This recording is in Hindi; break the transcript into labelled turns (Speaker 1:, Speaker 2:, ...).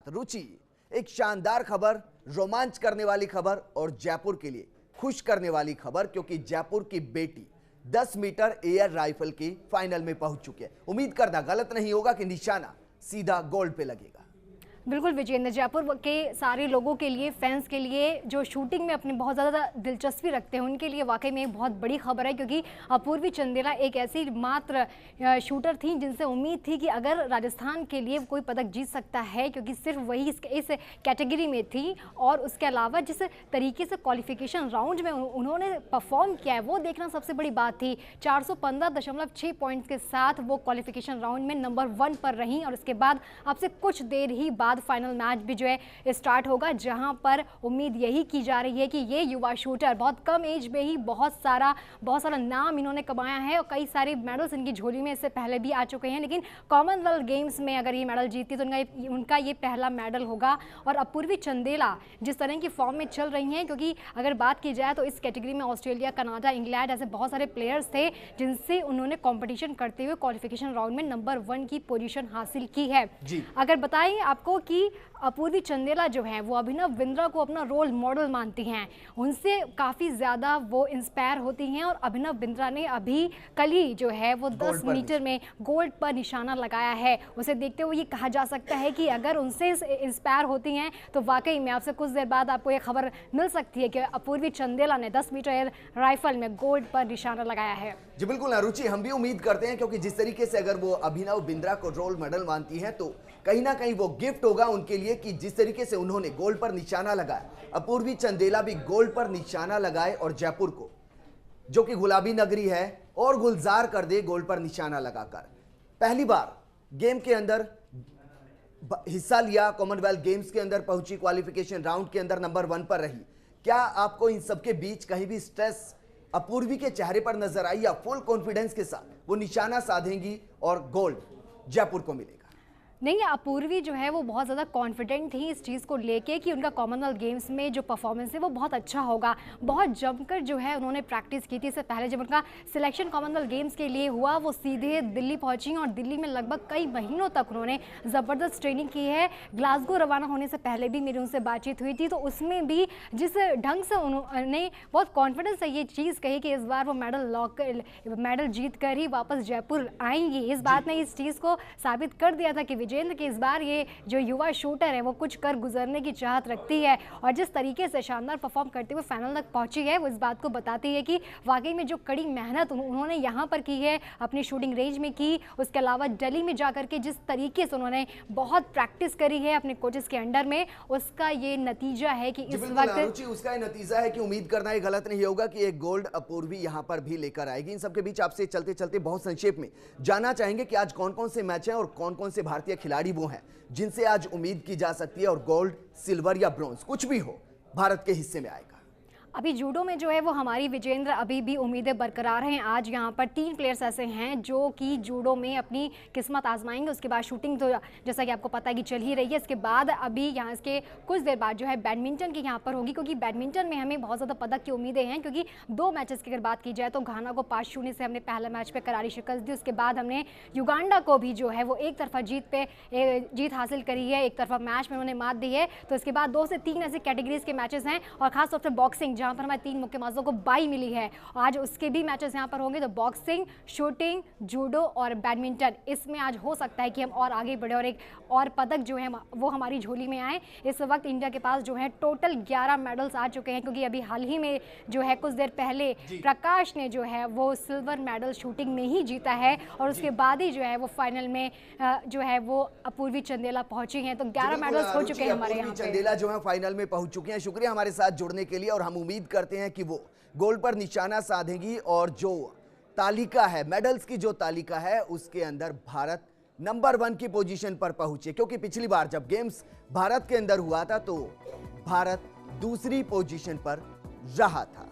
Speaker 1: साथ रुचि, एक शानदार खबर, रोमांच करने वाली खबर और जयपुर के लिए खुश करने वाली खबर, क्योंकि जयपुर की बेटी 10 मीटर एयर राइफल की फाइनल में पहुंच चुकी है। उम्मीद करना गलत नहीं होगा कि निशाना सीधा गोल्ड पे लगेगा।
Speaker 2: बिल्कुल विजेंद्र, जयपुर के सारे लोगों के लिए, फैंस के लिए जो शूटिंग में अपनी बहुत ज़्यादा दिलचस्पी रखते हैं, उनके लिए वाकई में एक बहुत बड़ी खबर है, क्योंकि अपूर्वी चंदेला एक ऐसी मात्र शूटर थी जिनसे उम्मीद थी कि अगर राजस्थान के लिए कोई पदक जीत सकता है, क्योंकि सिर्फ वही इस कैटेगरी में थी। और उसके अलावा जिस तरीके से क्वालिफिकेशन राउंड में उन्होंने परफॉर्म किया है वो देखना सबसे बड़ी बात थी। 415.6 पॉइंट्स के साथ वो क्वालिफिकेशन राउंड में नंबर 1 पर रहीं। और उसके बाद अब से कुछ देर ही बाद फाइनल मैच भी जो है स्टार्ट होगा, जहां पर उम्मीद यही की जा रही है कि ये युवा शूटर बहुत कम एज में ही बहुत सारा नाम इन्होंने कमाया है और कई सारे मेडल्स इनकी झोली में इससे पहले भी आ चुके हैं। लेकिन कॉमनवेल्थ गेम्स में अगर ये मेडल जीतती तो उनका ये पहला मेडल होगा। और अपूर्वी चंदेला जिस तरह की फॉर्म में चल रही हैं, क्योंकि अगर बात की जाए तो इस कैटेगरी में ऑस्ट्रेलिया, कनाडा, इंग्लैंड ऐसे बहुत सारे प्लेयर्स थे जिनसे उन्होंने कॉम्पिटिशन करते हुए क्वालिफिकेशन राउंड में नंबर 1 की पोजीशन हासिल की है। अगर बताएं आपको कि अपूर्वी चंदेला जो है वो अभिनव बिंद्रा को अपना रोल मॉडल मानती हैं, उनसे काफ़ी ज़्यादा वो इंस्पायर होती हैं। और अभिनव बिंद्रा ने अभी कल ही जो है वो 10 मीटर में गोल्ड पर निशाना लगाया है। उसे देखते हुए ये कहा जा सकता है कि अगर उनसे इंस्पायर होती हैं तो वाकई में आपसे कुछ देर बाद आपको ये खबर मिल सकती है कि अपूर्वी चंदेला ने 10 मीटर एयर राइफल में गोल्ड पर निशाना लगाया है।
Speaker 1: जी बिल्कुल रुचि, हम भी उम्मीद करते हैं, क्योंकि जिस तरीके से अगर वो अभिनव बिंद्रा को रोल मॉडल मानती हैं तो कहीं ना कहीं वो गिफ्ट होगा उनके लिए कि जिस तरीके से उन्होंने गोल्ड पर निशाना लगाया, अपूर्वी चंदेला भी गोल्ड पर निशाना लगाए और जयपुर को, जो कि गुलाबी नगरी है, और गुलजार कर दे गोल्ड पर निशाना लगाकर। पहली बार गेम के अंदर हिस्सा लिया, कॉमनवेल्थ गेम्स के अंदर पहुंची, क्वालिफिकेशन राउंड के अंदर नंबर 1 पर रही। क्या आपको इन सबके बीच कहीं भी स्ट्रेस अपूर्वी के चेहरे पर नजर आई, या फुल कॉन्फिडेंस के साथ वो निशाना साधेंगी और गोल्ड जयपुर को मिलेगा?
Speaker 2: नहीं, अपूर्वी जो है वो बहुत ज़्यादा कॉन्फिडेंट थी इस चीज़ को लेके कि उनका कॉमनवेल्थ गेम्स में जो परफॉर्मेंस है वो बहुत अच्छा होगा। बहुत जमकर जो है उन्होंने प्रैक्टिस की थी। इससे पहले जब उनका सिलेक्शन कॉमनवेल्थ गेम्स के लिए हुआ, वो सीधे दिल्ली पहुंची और दिल्ली में लगभग कई महीनों तक उन्होंने ज़बरदस्त ट्रेनिंग की है। ग्लासगो रवाना होने से पहले भी मेरी उनसे बातचीत हुई थी, तो उसमें भी जिस ढंग से उन्होंने बहुत कॉन्फिडेंस से ये चीज़ कही कि इस बार वो मेडल जीत कर ही वापस जयपुर आएंगी। इस बात ने इस चीज़ को साबित कर दिया था कि विजेंद्र कि इस बार ये जो युवा शूटर है वो कुछ कर गुजरने की चाहत रखती है। और जिस तरीके से शानदार परफॉर्म करते हुए फाइनल तक पहुंची है, वो इस बात को बताती है कि वाकई में जो कड़ी मेहनत उन्होंने यहाँ पर की है, अपनी शूटिंग रेंज में की, उसके अलावा दिल्ली में जाकर के जिस तरीके से उन्होंने बहुत प्रैक्टिस करी है अपने कोचेस के अंडर में, उसका ये नतीजा है कि इस वक्त
Speaker 1: उसका ये नतीजा है कि उम्मीद करना ये गलत नहीं होगा कि एक गोल्ड अपूर्वी यहाँ पर भी लेकर आएगी। इन सबके बीच आपसे चलते चलते बहुत संक्षेप में जानना चाहेंगे कि आज कौन कौन से मैच हैं और कौन कौन से भारतीय खिलाड़ी वो हैं जिनसे आज उम्मीद की जा सकती है और गोल्ड, सिल्वर या ब्रॉन्ज कुछ भी हो भारत के हिस्से में आएगा।
Speaker 2: अभी जूडो में जो है वो हमारी विजेंद्र अभी भी उम्मीदें बरकरार हैं। आज यहाँ पर 3 प्लेयर्स ऐसे हैं जो कि जूडो में अपनी किस्मत आजमाएंगे। उसके बाद शूटिंग तो जैसा कि आपको पता है कि चल ही रही है। इसके बाद अभी यहाँ इसके कुछ देर बाद जो है बैडमिंटन की यहाँ पर होगी, क्योंकि बैडमिंटन में हमें बहुत ज़्यादा पदक की उम्मीदें हैं। क्योंकि 2 मैचेस की अगर बात की जाए तो घाना को 5-0 से हमने पहला मैच पर करारी शिकस्त दी। उसके बाद हमने युगांडा को भी जो है वो एक तरफा जीत हासिल करी है, एक तरफा मैच में उन्होंने मात दी है। तो इसके बाद 2 से 3 ऐसे कैटेगरीज के मैचेस हैं, और खासतौर पर बॉक्सिंग जहाँ पर हमारे 3 मुक्केबाजों को बाई मिली है। आज उसके भी मैचेस यहाँ पर होंगे। तो बॉक्सिंग, शूटिंग, जूडो और बैडमिंटन, इसमें आज हो सकता है कि हम और आगे बढ़े और एक और पदक जो है वो हमारी झोली में आए। इस वक्त इंडिया के पास जो है टोटल 11 मेडल्स आ चुके हैं, क्योंकि अभी हाल ही में जो है कुछ देर पहले प्रकाश ने जो है वो सिल्वर मेडल शूटिंग में ही जीता है, और उसके बाद ही जो है वो फाइनल में जो है वो अपूर्वी चंदेला पहुंची हैं। तो 11 मेडल्स हो चुके हैं हमारे यहाँ पे।
Speaker 1: चंदेला जो है फाइनल में पहुंच चुके हैं। शुक्रिया हमारे साथ जुड़ने के लिए, और हम उम्मीद करते हैं कि वो गोल्ड पर निशाना साधेंगी और जो तालिका है, मेडल्स की जो तालिका है, उसके अंदर भारत नंबर 1 की पोजीशन पर पहुंचे। क्योंकि पिछली बार जब गेम्स भारत के अंदर हुआ था तो भारत दूसरी पोजीशन पर रहा था।